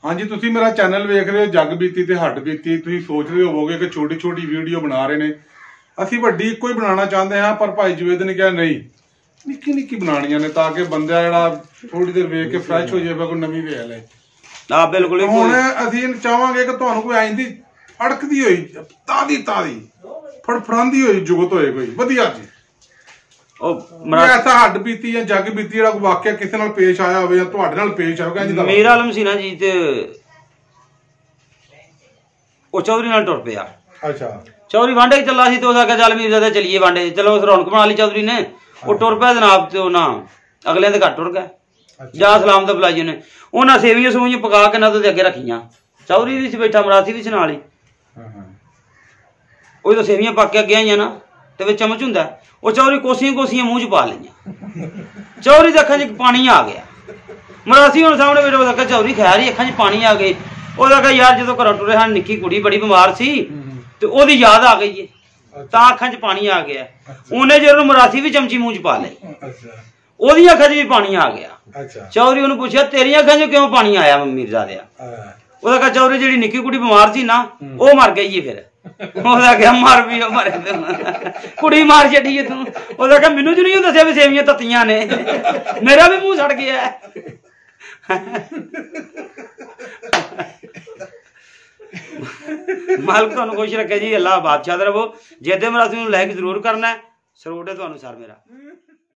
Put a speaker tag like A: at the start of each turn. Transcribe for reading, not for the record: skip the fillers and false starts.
A: हाँ जी, तुसी मेरा चैनल वेख रहे हो जग बीती ते हट बीती। तुसी सोच रहे होवोगे कि छोटी छोटी वीडियो बना रहे ने, असी वड्डी इक्को ही बनाना चाहते हैं, पर भाई जुवेद ने कहा नहीं निक्की निक्की बनानियां ने ताकि बंदा जेड़ा थोड़ी देर वेख के फ्रैश हो जाए, कोई नवी वेख ले।
B: हाँ बिल्कुल।
A: हुण असीं चाहांगे कि तुहानूं कोई आइंदी अड़कदी होई तादी तादी फड़फड़ांदी होई जुगत होए कोई वधिया जी। ऐसा हड्ड बीती या जग बीती जेड़ा वाकया किसी नाल पेश आया होवे या तुहाडे नाल पेश आया होवे।
B: मेरा आलम सी ना जी ते ओ चौधरी नाल टुर पिया। अच्छा, चौधरी वांडे चला सी तो उस आख्या चल मीरजादा चलिए वांडे, चलो उस रौनक बना ली चौधरी ने। वो टुर पिया जनाब ते ना अगले दे घर टुर गया। जा सलाम दा बुलाइए ने उन्हां सेवियां सूवियां पका के ना ते अगे रखियां। चौधरी भी सी बैठा, मरासी भी सी नाल ही। ਉਹ ਤਾਂ ਸੇਵੀਆਂ ਪੱਕ ਕੇ ਅੱਗੇ ਆਈਆਂ ਨਾ ਤੇ ਵਿੱਚ ਚਮਚ ਹੁੰਦਾ, ਉਹ ਚੌਧਰੀ ਕੋਸੀਆਂ ਕੋਸੀਆਂ ਮੂੰਹ 'ਚ ਪਾ ਲਈਆਂ। ਚੌਧਰੀ ਦੇ ਅੱਖਾਂ 'ਚ ਪਾਣੀ ਆ ਗਿਆ। ਮਰਾਸੀ ਹੁਣ ਸਾਹਮਣੇ ਬੈਠਾ, ਉਹਦਾ ਕਹਿੰਦਾ ਚੌਧਰੀ ਖੈਰ ਹੀ ਅੱਖਾਂ 'ਚ ਪਾਣੀ ਆ ਗਏ। ਉਹਦਾ ਕਹਿੰਦਾ ਯਾਰ ਜਦੋਂ ਘਰੋਂ ਟੁਰੇ ਹਾਂ ਨਿੱਕੀ ਕੁੜੀ ਬੜੀ ਬਿਮਾਰ ਸੀ ਤੇ ਉਹਦੀ ਯਾਦ ਆ ਗਈ ਏ ਤਾਂ ਅੱਖਾਂ 'ਚ ਪਾਣੀ ਆ ਗਿਆ। ਉਹਨੇ ਜਦੋਂ ਮਰਾਸੀ ਵੀ ਚਮਚੀ ਮੂੰਹ 'ਚ ਪਾ ਲਈ, ਉਹਦੀਆਂ ਅੱਖਾਂ 'ਚ ਵੀ ਪਾਣੀ ਆ ਗਿਆ। ਚੌਧਰੀ ਉਹਨੂੰ ਪੁੱਛਿਆ ਤੇਰੀਆਂ ਅੱਖਾਂ 'ਚ ਕਿਉਂ ਪਾਣੀ ਆਇਆ ਮੀਰਜ਼ਾਦਿਆ? ਉਹਦਾ ਕਹਿੰਦਾ ਚੌਧਰੀ ਜਿਹੜੀ ਨਿੱਕੀ ਕੁੜੀ ਬਿਮਾਰ ਸੀ ਨਾ ਉਹ ਮਰ ਗਈ ਏ। ਫਿਰ ਉਹਦਾ ਕਿਹਾ ਮਰ ਵੀ ਉਹ ਮਰੇ ਕੁੜੀ ਮਾਰ ਛੱਡੀ ਤੂੰ। ਉਹਦਾ ਕਿਹਾ ਮੈਨੂੰ ਨਹੀਂ ਦੱਸਿਆ ਵੀ ਸੇਵੀਆਂ ਤੱਤੀਆਂ ਨੇ, ਮੇਰਾ ਵੀ ਮੂੰਹ ਸੜ ਗਿਆ। ਮਾਲਕ ਤੁਹਾਨੂੰ ਖੁਸ਼ ਰੱਖੇ ਜੀ, ਅੱਲਾਹ ਬਾਦਸ਼ਾਹ ਦਾ ਰਵੋ। ਜਿਹਦੇ ਮਰਾਸੀ ਨੂੰ ਲਾਈਕ ਜ਼ਰੂਰ ਕਰਨਾ, ਸਰੋਟੇ ਤੁਹਾਨੂੰ ਸਰ ਮੇਰਾ।